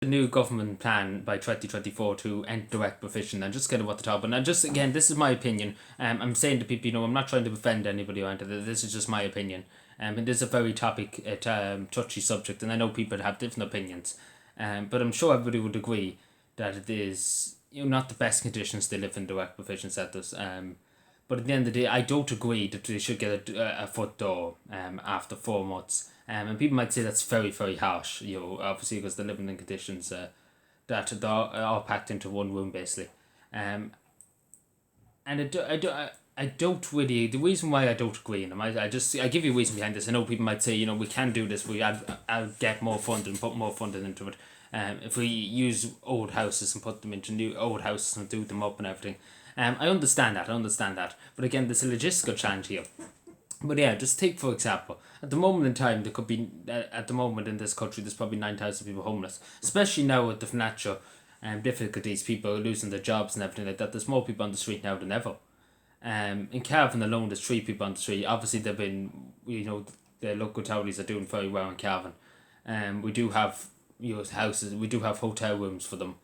the new government plan by 2024 to end direct provision and just kind of what the top. And I just, again, this is my opinion. I'm saying to people, I'm not trying to offend anybody or anything. This is just my opinion. And this is a very touchy subject, and I know people have different opinions. But I'm sure everybody would agree that it is, not the best conditions to live in direct provision centres. But at the end of the day, I don't agree that they should get a foot door after 4 months. And people might say that's very, very harsh, obviously because they're living in conditions that they're all packed into one room, basically. Um, and I don't really, the reason why I don't agree in them, I give you a reason behind this. I know people might say, we can do this, I'll get more funding, put more funding into it. If we use old houses and put them into new old houses and do them up and everything. I understand that. But again, there's a logistical challenge here. But yeah, just take for example, at the moment in time, there could be, at the moment in this country, there's probably 9,000 people homeless. Especially now with the financial difficulties, people are losing their jobs and everything like that. There's more people on the street now than ever. In Cavan alone, there's 3 people on the street. Obviously, they've been, the local authorities are doing very well in Cavan. We do have, houses, we do have hotel rooms for them,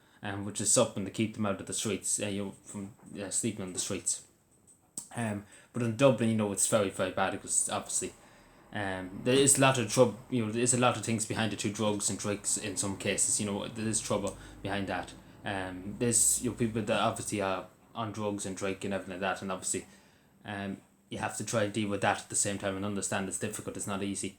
which is something to keep them out of the streets, from sleeping on the streets. But in Dublin, it's very, very bad because obviously, there is a lot of trouble. There is a lot of things behind it too, drugs and drugs in some cases. There is trouble behind that. There's people that obviously are on drugs and drink and everything like that, and obviously, you have to try and deal with that at the same time and understand it's difficult. It's not easy.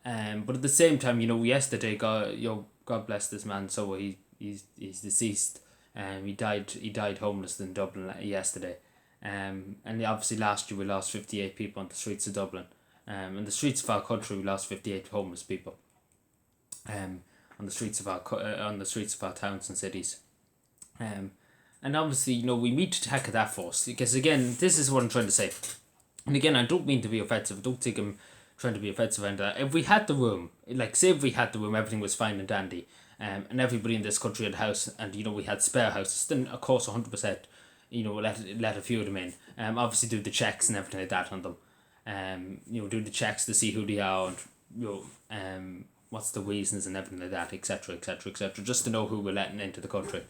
But at the same time, yesterday, God bless this man. So he's deceased. He died homeless in Dublin yesterday. And obviously last year we lost 58 people on the streets of Dublin. In the streets of our country we lost 58 homeless people. On the streets of our towns and cities. And obviously, we need to tackle that first, because again, this is what I'm trying to say. And again, I don't mean to be offensive. I don't think I'm trying to be offensive and that. If we had the room, everything was fine and dandy, and everybody in this country had a house, and we had spare houses, then of course 100%. Let a few of them in. Obviously do the checks and everything like that on them. Do the checks to see who they are and what's the reasons and everything like that, etc., etc., etc. Just to know who we're letting into the country.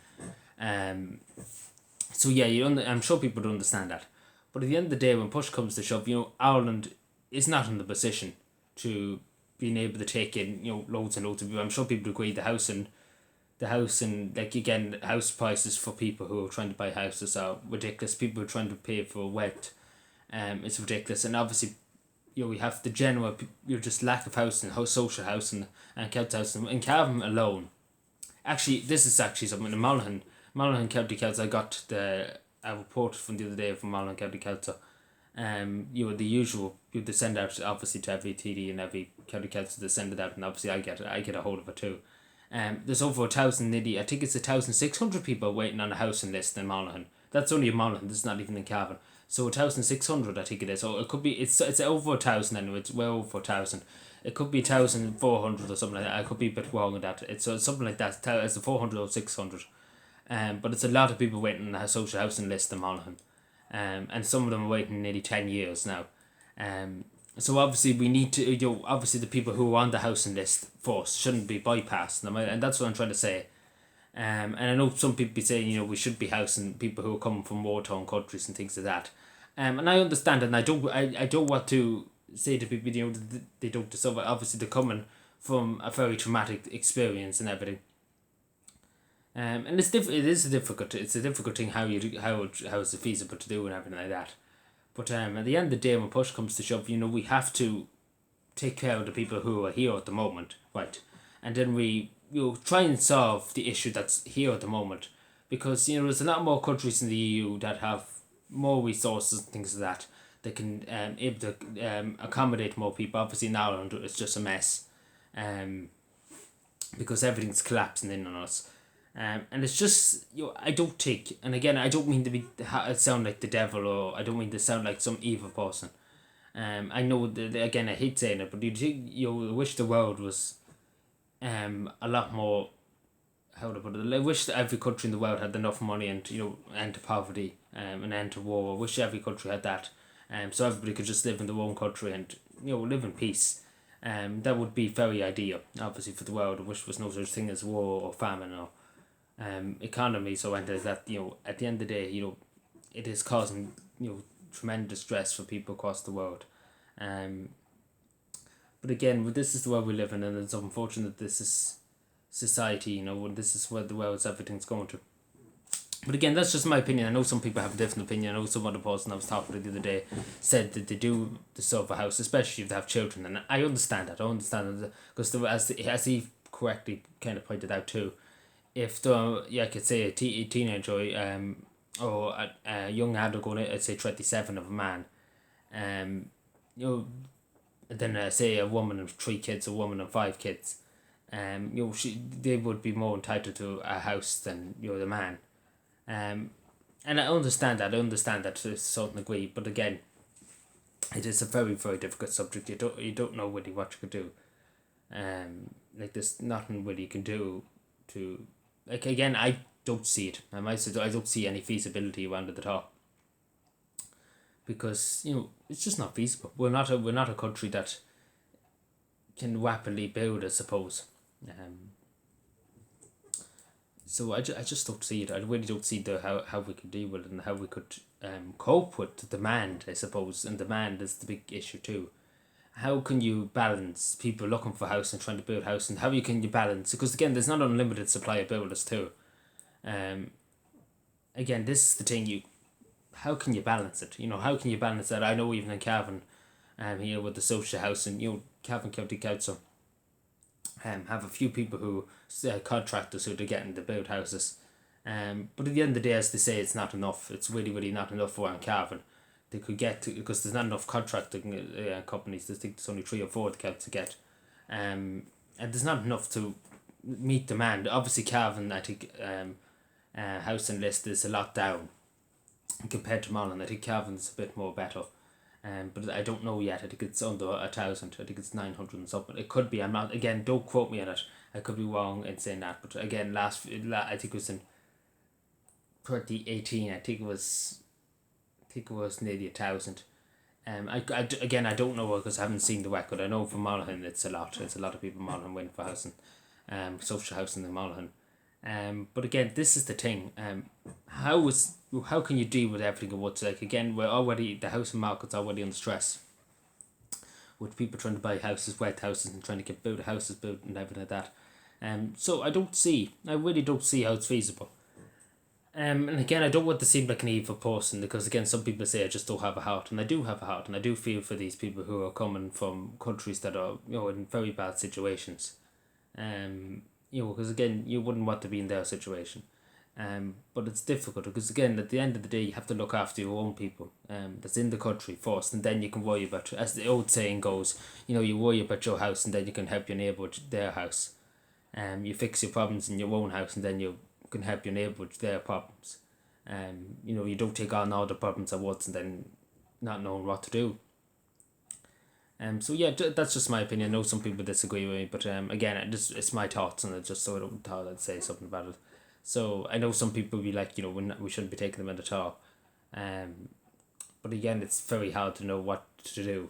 So yeah, I'm sure people don't understand that. But at the end of the day, when push comes to shove, Ireland is not in the position to being able to take in loads and loads of people. I'm sure people agree the house and house prices for people who are trying to buy houses are ridiculous. People who are trying to pay for rent, it's ridiculous. And obviously, we have the general just lack of housing, social housing and council housing in Cavan alone. Actually, this is actually something in Monaghan County Council. I got a report from the other day from Monaghan County Council. The usual, they send out obviously to every TD and every county council. They send it out, and obviously I get a hold of it too. There's over 1,000, nearly, I think it's 1,600 people waiting on a housing list in Monaghan. That's only in Monaghan. This is not even in Cavan. So 1,600, I think it is. So it could be, it's over 1,000 anyway. It's well over 1,000. It could be 1,400 or something like that. I could be a bit wrong with that. It's something like that. It's a 400 or 600. But it's a lot of people waiting on a social housing list in Monaghan. And some of them are waiting nearly 10 years now. So obviously we need to, obviously the people who are on the housing list first shouldn't be bypassed, and that's what I'm trying to say. And I know some people be saying, we should be housing people who are coming from war-torn countries and things like that. And I understand it, and I don't want to say to people, they don't deserve it. Obviously they're coming from a very traumatic experience and everything. And it's it's a difficult thing how is it feasible to do and everything like that. But at the end of the day, when push comes to shove, we have to take care of the people who are here at the moment, right? And then we try and solve the issue that's here at the moment, because there's a lot more countries in the EU that have more resources and things like that. They can able to accommodate more people. Obviously in Ireland it's just a mess, because everything's collapsing in on us. And it's just, I don't think, and again, I don't mean to sound like the devil, or I don't mean to sound like some evil person. I know that, again, I hate saying it, but I wish the world was a lot more, how to put it, I wish that every country in the world had enough money and, end to poverty, and end to war. I wish every country had that, so everybody could just live in their own country and, live in peace. That would be very ideal, obviously, for the world. I wish there was no such thing as war or famine or economy. So, and there's that, at the end of the day, it is causing, tremendous stress for people across the world. Um, but again, this is the world we live in, and it's unfortunate that this is society, when this is where the world's everything's going to. But again, that's just my opinion. I know some people have a different opinion. I know some other person I was talking to the other day said that they do deserve a house, especially if they have children. And I understand that. I understand that because as he correctly kind of pointed out too, if I could say a teenager or a young adult going to, I'd say 27 of a man, um, you know, then say a woman of 3 kids, a woman of 5 kids, they would be more entitled to a house than the man. And I understand that. I understand that to a certain degree, but again, it is a very very difficult subject. You don't know really what you could do. Like there's nothing really you can do to, like, again, I don't see it. I might say I don't see any feasibility around it at all. Because it's just not feasible. We're not a country that can rapidly build, I suppose. So I just don't see it. I really don't see how we could deal with it and how we could cope with the demand, I suppose. And demand is the big issue too. How can you balance people looking for a house and trying to build a house, and can you balance? Because again, there's not unlimited supply of builders too. Um, Again, this is the thing. How can you balance it? How can you balance that? I know even in Cavan, here with the social housing, Cavan County Council, have a few people who contractors who they're getting to build houses. But at the end of the day, as they say, it's not enough. It's really, really not enough for Cavan. They could get to, because there's not enough contracting companies. I think there's only 3 or 4 to get, and there's not enough to meet demand. Obviously, Cavan, I think, housing list is a lot down compared to Mullen. I think Cavan's a bit more better. But I don't know yet. I think it's under 1,000. I think it's 900 and something. It could be. I'm not. Again, don't quote me on it. I could be wrong in saying that. But again, I think it was in 2018. I think it was nearly 1,000. Again, I don't know because I haven't seen the record. I know for Monaghan it's a lot. It's a lot of people in Monaghan waiting for housing, social housing in Monaghan. But again, this is the thing. How can you deal with everything at once? Like again, the housing market's already under stress. With people trying to buy houses, wet houses, and trying to get build houses built and everything like that. So I really don't see how it's feasible. And again, I don't want to seem like an evil person because again, some people say I just don't have a heart, and I do have a heart, and I do feel for these people who are coming from countries that are in very bad situations. Because again, you wouldn't want to be in their situation. But it's difficult because again, at the end of the day, you have to look after your own people. That's in the country first, and then you can worry about, as the old saying goes, you worry about your house, and then you can help your neighbour with their house. You fix your problems in your own house, and then you can help your neighbour with their problems. You don't take on all the problems at once and then not knowing what to do. So yeah, that's just my opinion. I know some people disagree with me, but again, it's my thoughts, and I just sort of thought I'd say something about it. So I know some people be like, we shouldn't be taking them in at all. But again, it's very hard to know what to do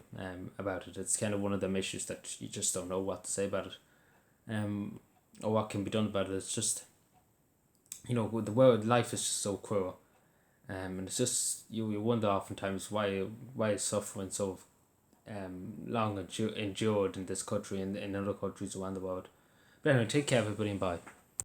about it. It's kind of one of them issues that you just don't know what to say about it, or what can be done about it. It's just, with the world, life is just so cruel, and it's just you wonder oftentimes why is suffering so long endured in this country and in other countries around the world. But anyway, take care everybody and bye.